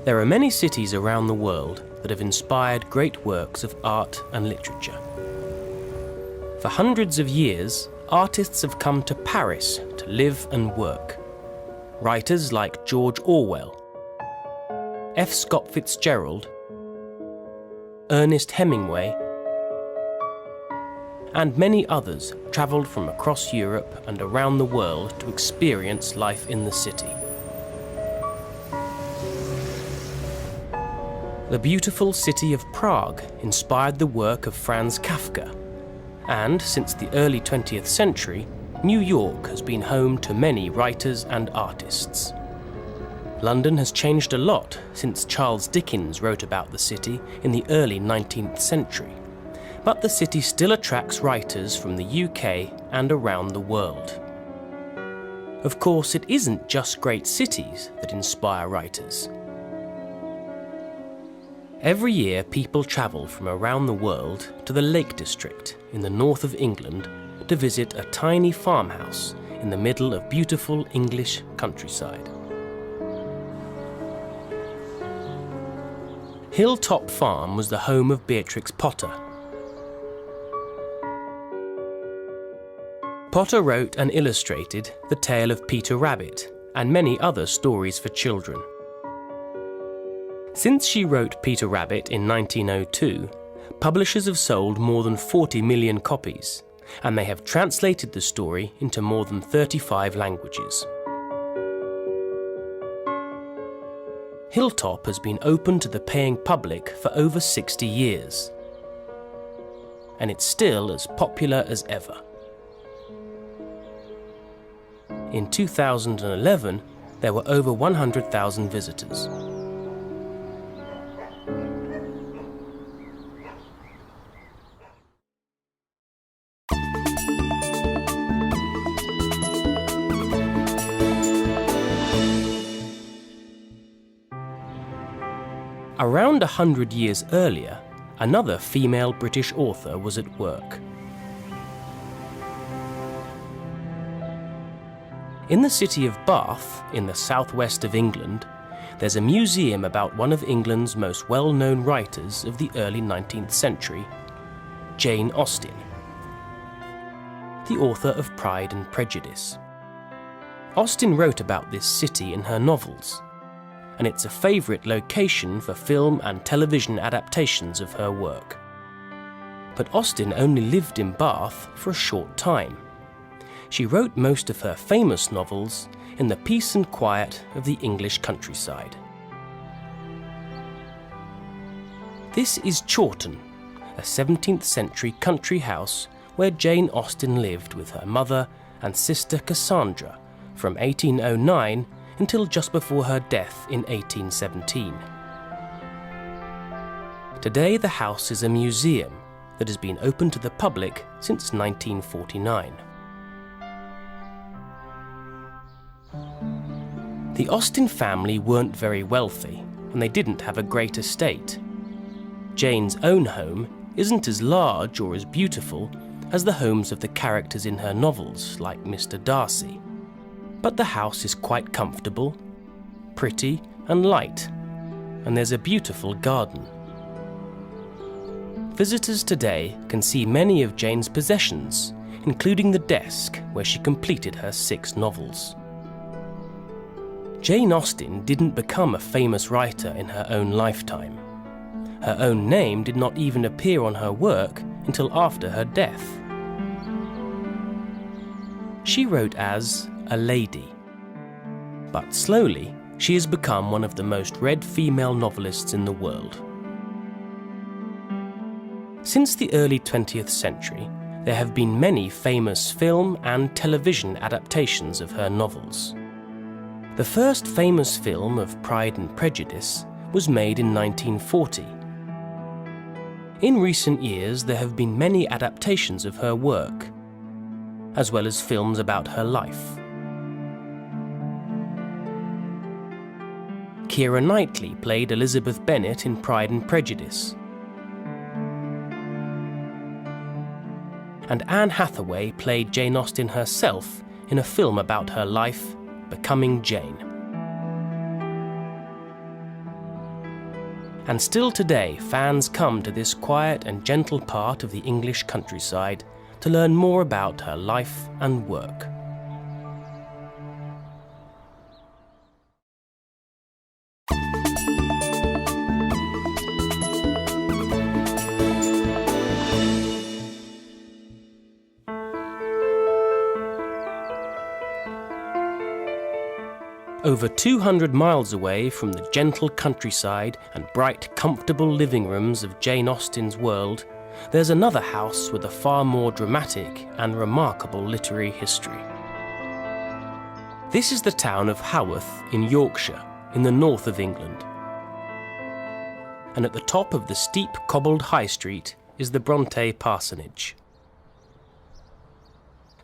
There are many cities around the world that have inspired great works of art and literature. For hundreds of years, artists have come to Paris to live and work. Writers like George Orwell, F. Scott Fitzgerald, Ernest Hemingway, and many others travelled from across Europe and around the world to experience life in the city. The beautiful city of Prague inspired the work of Franz Kafka, and since the early 20th century, New York has been home to many writers and artists. London has changed a lot since Charles Dickens wrote about the city in the early 19th century, but the city still attracts writers from the UK and around the world. Of course, it isn't just great cities that inspire writers. Every year, people travel from around the world to the Lake District in the north of England to visit a tiny farmhouse in the middle of beautiful English countryside. Hilltop Farm was the home of Beatrix Potter. Potter wrote and illustrated The Tale of Peter Rabbit and many other stories for children. Since she wrote Peter Rabbit in 1902, publishers have sold more than 40 million copies, and they have translated the story into more than 35 languages. Hilltop has been open to the paying public for over 60 years, and it's still as popular as ever. In 2011, there were over 100,000 visitors. Around 100 years earlier, another female British author was at work. In the city of Bath, in the southwest of England, there's a museum about one of England's most well-known writers of the early 19th century, Jane Austen, the author of Pride and Prejudice. Austen wrote about this city in her novels, and it's a favourite location for film and television adaptations of her work. But Austen only lived in Bath for a short time. She wrote most of her famous novels in the peace and quiet of the English countryside. This is Chawton, a 17th century country house where Jane Austen lived with her mother and sister Cassandra from 1809 until just before her death in 1817. Today the house is a museum that has been open to the public since 1949. The Austen family weren't very wealthy, and they didn't have a great estate. Jane's own home isn't as large or as beautiful as the homes of the characters in her novels, like Mr. Darcy. But the house is quite comfortable, pretty and light, and there's a beautiful garden. Visitors today can see many of Jane's possessions, including the desk where she completed her 6 novels. Jane Austen didn't become a famous writer in her own lifetime. Her own name did not even appear on her work until after her death. She wrote as a lady, but slowly she has become one of the most read female novelists in the world. Since the early 20th century, there have been many famous film and television adaptations of her novels. The first famous film of Pride and Prejudice was made in 1940. In recent years, there have been many adaptations of her work, as well as films about her life. Keira Knightley played Elizabeth Bennet in Pride and Prejudice, and Anne Hathaway played Jane Austen herself in a film about her life, Becoming Jane. And still today, fans come to this quiet and gentle part of the English countryside to learn more about her life and work. Over 200 miles away from the gentle countryside and bright, comfortable living rooms of Jane Austen's world, there's another house with a far more dramatic and remarkable literary history. This is the town of Haworth in Yorkshire, in the north of England. And at the top of the steep cobbled high street is the Bronte parsonage.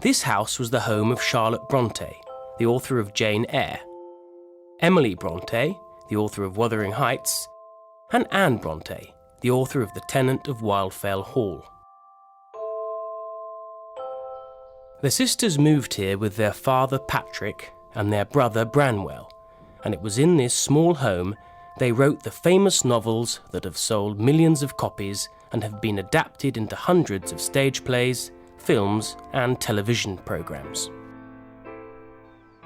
This house was the home of Charlotte Bronte, the author of Jane Eyre, Emily Bronte, the author of Wuthering Heights, and Anne Bronte, the author of The Tenant of Wildfell Hall. The sisters moved here with their father Patrick and their brother Branwell, and it was in this small home they wrote the famous novels that have sold millions of copies and have been adapted into hundreds of stage plays, films, and television programmes.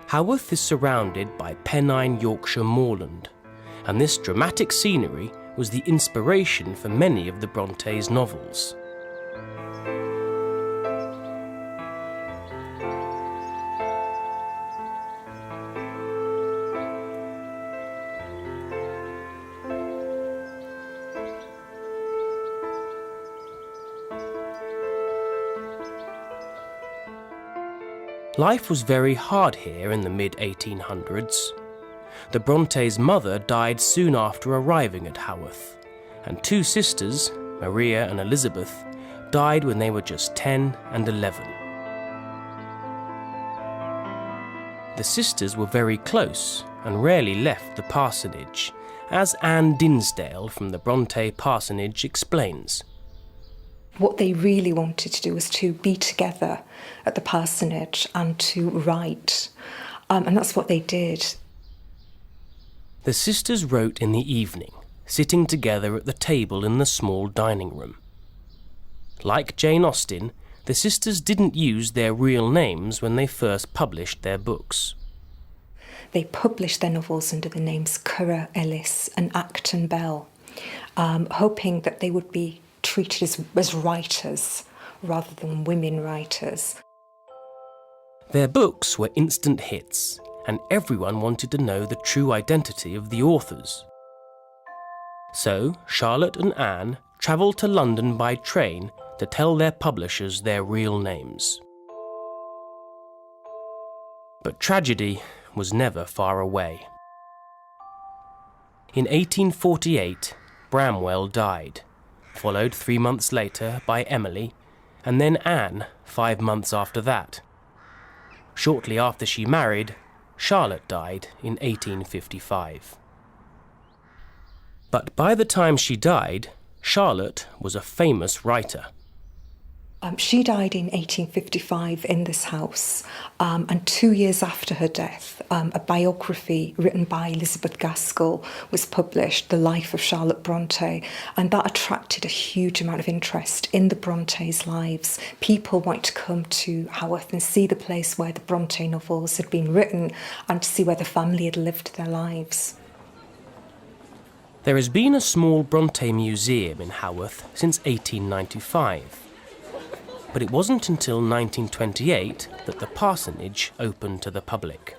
Haworth is surrounded by Pennine Yorkshire moorland, and this dramatic scenery was the inspiration for many of the Brontes' novels. Life was very hard here in the mid-1800s. The Brontes' mother died soon after arriving at Haworth, and two sisters, Maria and Elizabeth, died when they were just 10 and 11. The sisters were very close and rarely left the parsonage, as Anne Dinsdale from the Bronte parsonage explains. What they really wanted to do was to be together at the parsonage and to write, and that's what they did. The sisters wrote in the evening, sitting together at the table in the small dining room. Like Jane Austen, the sisters didn't use their real names when they first published their books. They published their novels under the names Currer Ellis and Acton Bell, hoping that they would be treated as writers rather than women writers. Their books were instant hits, and everyone wanted to know the true identity of the authors. So Charlotte and Anne travelled to London by train to tell their publishers their real names. But tragedy was never far away. In 1848, Branwell died, followed 3 months later by Emily, and then Anne 5 months after that. Shortly after she married, Charlotte died in 1855. But by the time she died, Charlotte was a famous writer. She died in 1855 in this house, and 2 years after her death, a biography written by Elizabeth Gaskell was published, The Life of Charlotte Bronte, and that attracted a huge amount of interest in the Brontes' lives. People wanted to come to Haworth and see the place where the Bronte novels had been written and to see where the family had lived their lives. There has been a small Bronte museum in Haworth since 1895. But it wasn't until 1928 that the parsonage opened to the public.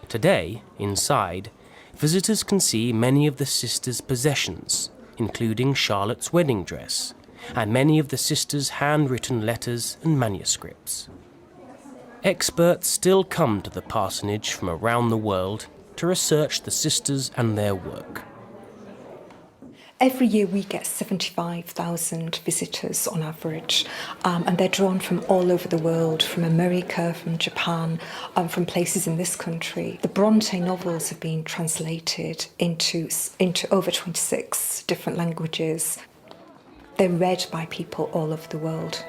Today, inside, visitors can see many of the sisters' possessions, including Charlotte's wedding dress, and many of the sisters' handwritten letters and manuscripts. Experts still come to the parsonage from around the world to research the sisters and their work. Every year we get 75,000 visitors on average, and they're drawn from all over the world, from America, from Japan, from places in this country. The Bronte novels have been translated into over 26 different languages. They're read by people all over the world.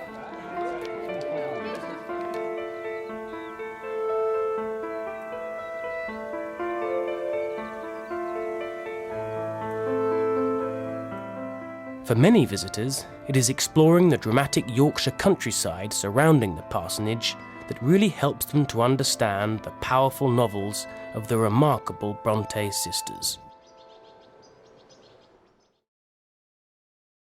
For many visitors, it is exploring the dramatic Yorkshire countryside surrounding the parsonage that really helps them to understand the powerful novels of the remarkable Bronte sisters.